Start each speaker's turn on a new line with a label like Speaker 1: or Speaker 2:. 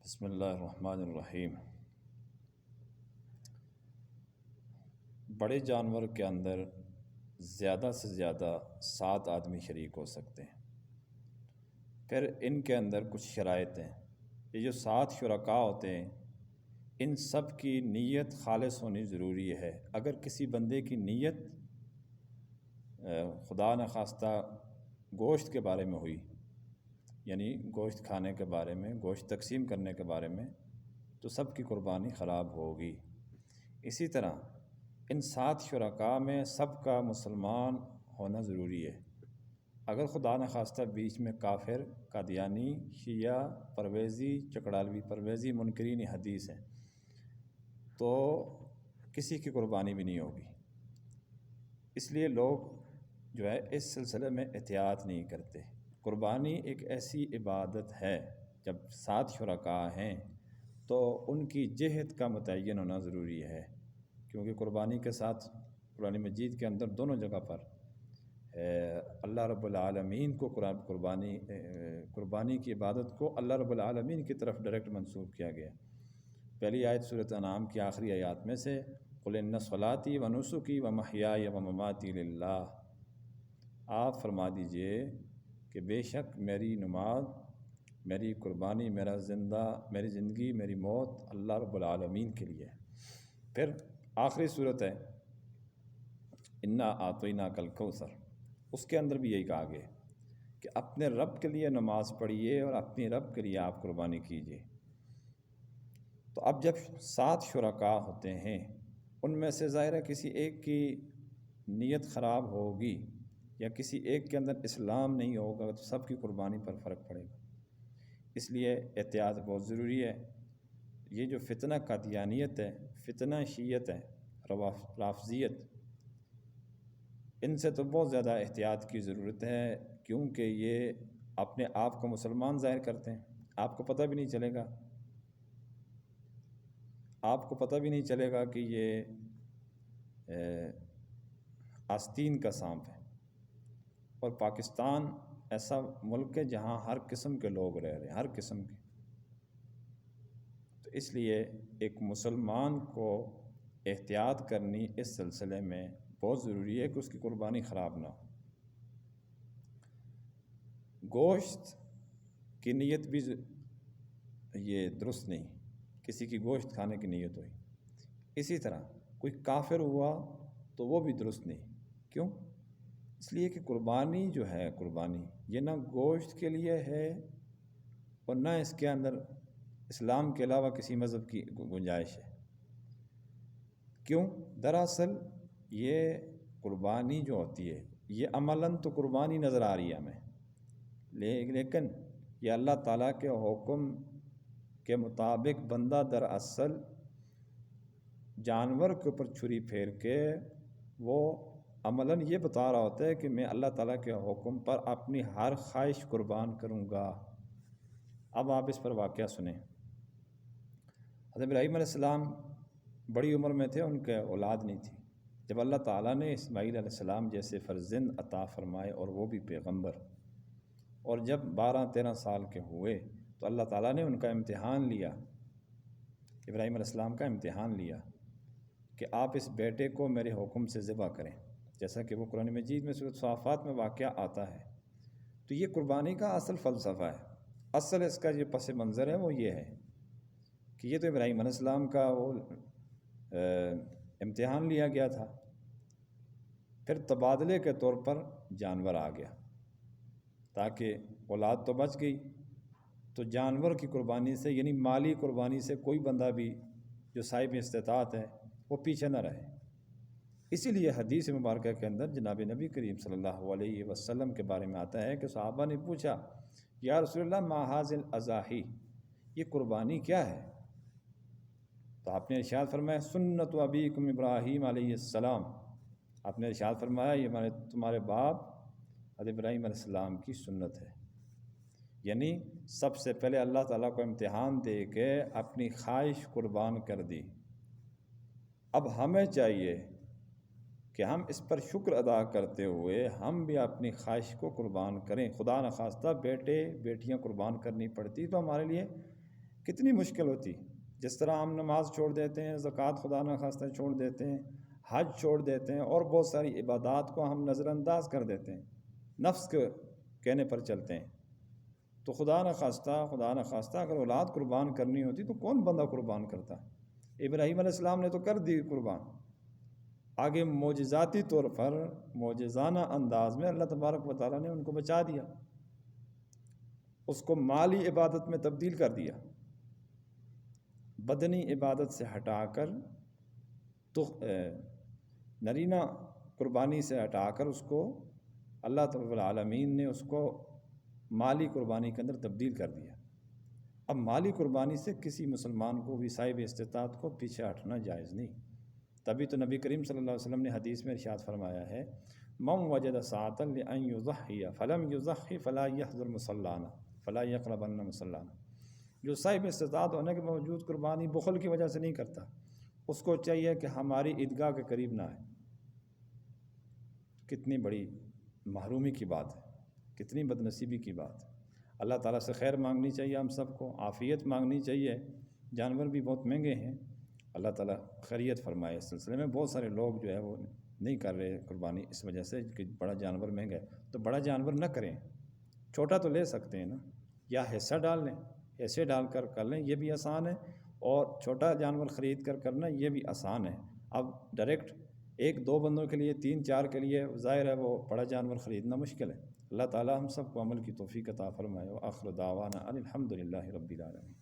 Speaker 1: بسم اللہ الرحمن الرحیم۔ بڑے جانور کے اندر زیادہ سے زیادہ 7 آدمی شریک ہو سکتے ہیں۔ پھر ان کے اندر کچھ شرائط ہیں۔ یہ جو 7 شرکاء ہوتے ہیں، ان سب کی نیت خالص ہونی ضروری ہے۔ اگر کسی بندے کی نیت خدا نخواستہ گوشت کے بارے میں ہوئی، یعنی گوشت کھانے کے بارے میں، گوشت تقسیم کرنے کے بارے میں، تو سب کی قربانی خراب ہوگی۔ اسی طرح ان 7 شرکاء میں سب کا مسلمان ہونا ضروری ہے۔ اگر خدا نخواستہ بیچ میں کافر، قادیانی، شیعہ پرویزی، چکڑالوی پرویزی، منکرین حدیث ہیں، تو کسی کی قربانی بھی نہیں ہوگی۔ اس لیے لوگ جو ہے اس سلسلے میں احتیاط نہیں کرتے۔ قربانی ایک ایسی عبادت ہے، جب 7 شرکاء ہیں تو ان کی جہت کا متعین ہونا ضروری ہے، کیونکہ قربانی کے ساتھ قرآن مجید کے اندر دونوں جگہ پر اللہ رب العالمین کو قربانی کی عبادت کو اللہ رب العالمین کی طرف ڈائریکٹ منسوب کیا گیا۔ پہلی آیت سورۃ انعام کی آخری آیات میں سے قُلْ إِنَّ صَلَاتِي وَنُسُكِي وَمَحْيَايَ وَمَمَاتِي لِلَّهِ، آپ فرما دیجئے کہ بے شک میری نماز، میری قربانی، میری زندگی، میری موت اللہ رب العالمین کے لیے ہے۔ پھر آخری صورت ہے اِنَّا أَعْطَيْنَاكَ الْكَوْثَرَ، اس کے اندر بھی یہی کہا گیا کہ اپنے رب کے لیے نماز پڑھیے اور اپنی رب کے لیے آپ قربانی کیجیے۔ تو اب جب 7 شرکاء ہوتے ہیں، ان میں سے ظاہر ہے کسی ایک کی نیت خراب ہوگی یا کسی ایک کے اندر اسلام نہیں ہوگا تو سب کی قربانی پر فرق پڑے گا۔ اس لیے احتیاط بہت ضروری ہے۔ یہ جو فتنہ قادیانیت ہے، فتنہ شیعت ہے، رافضیت، ان سے تو بہت زیادہ احتیاط کی ضرورت ہے، کیونکہ یہ اپنے آپ کو مسلمان ظاہر کرتے ہیں۔ آپ کو پتہ بھی نہیں چلے گا کہ یہ آستین کا سانپ ہے۔ اور پاکستان ایسا ملک ہے جہاں ہر قسم کے لوگ رہ رہے ہیں، ہر قسم کے۔ تو اس لیے ایک مسلمان کو احتیاط کرنی اس سلسلے میں بہت ضروری ہے کہ اس کی قربانی خراب نہ ہو۔ گوشت کی نیت بھی یہ درست نہیں، کسی کی گوشت کھانے کی نیت ہوئی۔ اسی طرح کوئی کافر ہوا تو وہ بھی درست نہیں۔ کیوں؟ اس لیے کہ قربانی جو ہے، قربانی یہ نہ گوشت کے لیے ہے اور نہ اس کے اندر اسلام کے علاوہ کسی مذہب کی گنجائش ہے۔ کیوں؟ دراصل یہ قربانی جو ہوتی ہے، یہ عملاً تو قربانی نظر آ رہی ہے ہمیں، لیکن یہ اللہ تعالیٰ کے حکم کے مطابق بندہ دراصل جانور کے اوپر چھری پھیر کے وہ عملاً یہ بتا رہا ہوتا ہے کہ میں اللہ تعالیٰ کے حکم پر اپنی ہر خواہش قربان کروں گا۔ اب آپ اس پر واقعہ سنیں۔ حضرت ابراہیم علیہ السلام بڑی عمر میں تھے، ان کے اولاد نہیں تھی۔ جب اللہ تعالیٰ نے اسماعیل علیہ السلام جیسے فرزند عطا فرمائے، اور وہ بھی پیغمبر، اور جب 12-13 سال کے ہوئے تو اللہ تعالیٰ نے ان کا امتحان لیا، ابراہیم علیہ السلام کا امتحان لیا کہ آپ اس بیٹے کو میرے حکم سے ذبح کریں، جیسا کہ وہ قرآن مجید میں سورۃ صافات میں واقعہ آتا ہے۔ تو یہ قربانی کا اصل فلسفہ ہے، اصل اس کا جو پس منظر ہے وہ یہ ہے کہ یہ تو ابراہیم علیہ السلام کا وہ امتحان لیا گیا تھا، پھر تبادلے کے طور پر جانور آ گیا تاکہ اولاد تو بچ گئی، تو جانور کی قربانی سے، یعنی مالی قربانی سے، کوئی بندہ بھی جو صاحب استطاعت ہے وہ پیچھے نہ رہے۔ اسی لیے حدیث مبارکہ کے اندر جناب نبی کریم صلی اللہ علیہ وسلم کے بارے میں آتا ہے کہ صحابہ نے پوچھا، یا رسول اللہ ما ھذ الاضاحی، یہ قربانی کیا ہے؟ تو آپ نے ارشاد فرمایا سنت ابیکم ابراہیم علیہ السلام، آپ نے ارشاد فرمایا یہ تمہارے باپ حضرت ابراہیم علیہ السلام کی سنت ہے۔ یعنی سب سے پہلے اللہ تعالیٰ کو امتحان دے کے اپنی خواہش قربان کر دی۔ اب ہمیں چاہیے کہ ہم اس پر شکر ادا کرتے ہوئے ہم بھی اپنی خواہش کو قربان کریں۔ خدا نخواستہ بیٹے بیٹیاں قربان کرنی پڑتی تو ہمارے لیے کتنی مشکل ہوتی. جس طرح ہم نماز چھوڑ دیتے ہیں، زکوٰۃ خدا نخواستہ چھوڑ دیتے ہیں، حج چھوڑ دیتے ہیں، اور بہت ساری عبادات کو ہم نظر انداز کر دیتے ہیں، نفس کے کہنے پر چلتے ہیں. تو خدا نخواستہ اگر اولاد قربان کرنی ہوتی تو کون بندہ قربان کرتا؟ ابراہیم علیہ السلام نے تو کر دی قربان. آگے معجزاتی طور پر معجزانہ انداز میں اللہ تبارک و تعالیٰ نے ان کو بچا دیا، اس کو مالی عبادت میں تبدیل کر دیا، بدنی عبادت سے ہٹا کر تو نرینہ قربانی سے ہٹا کر اس کو اللہ رب العالمین نے اس کو مالی قربانی کے اندر تبدیل کر دیا. اب مالی قربانی سے کسی مسلمان کو بھی صاحب استطاعت کو پیچھے ہٹنا جائز نہیں. تبھی تو نبی کریم صلی اللہ علیہ وسلم نے حدیث میں ارشاد فرمایا ہے، من وجد ساعة لأن يضحي فلم يضحي فلا يحضر مصلانا فلا يقربن مصلانا. جو صاحب استطاعت ہونے کے باوجود قربانی بخل کی وجہ سے نہیں کرتا، اس کو چاہیے کہ ہماری عیدگاہ کے قریب نہ آئے. کتنی بڑی محرومی کی بات ہے، کتنی بدنصیبی کی بات ہے. اللہ تعالیٰ سے خیر مانگنی چاہیے، ہم سب کو عافیت مانگنی چاہیے. جانور بھی بہت مہنگے ہیں، اللہ تعالیٰ خیریت فرمائے. اس سلسلے میں بہت سارے لوگ جو ہے وہ نہیں کر رہے قربانی اس وجہ سے کہ بڑا جانور مہنگا ہے. تو بڑا جانور نہ کریں، چھوٹا تو لے سکتے ہیں نا، یا حصہ ڈال لیں، حصے ڈال کر لیں، یہ بھی آسان ہے. اور چھوٹا جانور خرید کر کرنا یہ بھی آسان ہے. اب ڈائریکٹ 1-2 بندوں کے لیے 3-4 کے لیے ظاہر ہے وہ بڑا جانور خریدنا مشکل ہے. اللہ تعالیٰ ہم سب کو عمل کی توفیق عطا فرمائے. وآخر دعوانا ان الحمد للہ رب العالمین.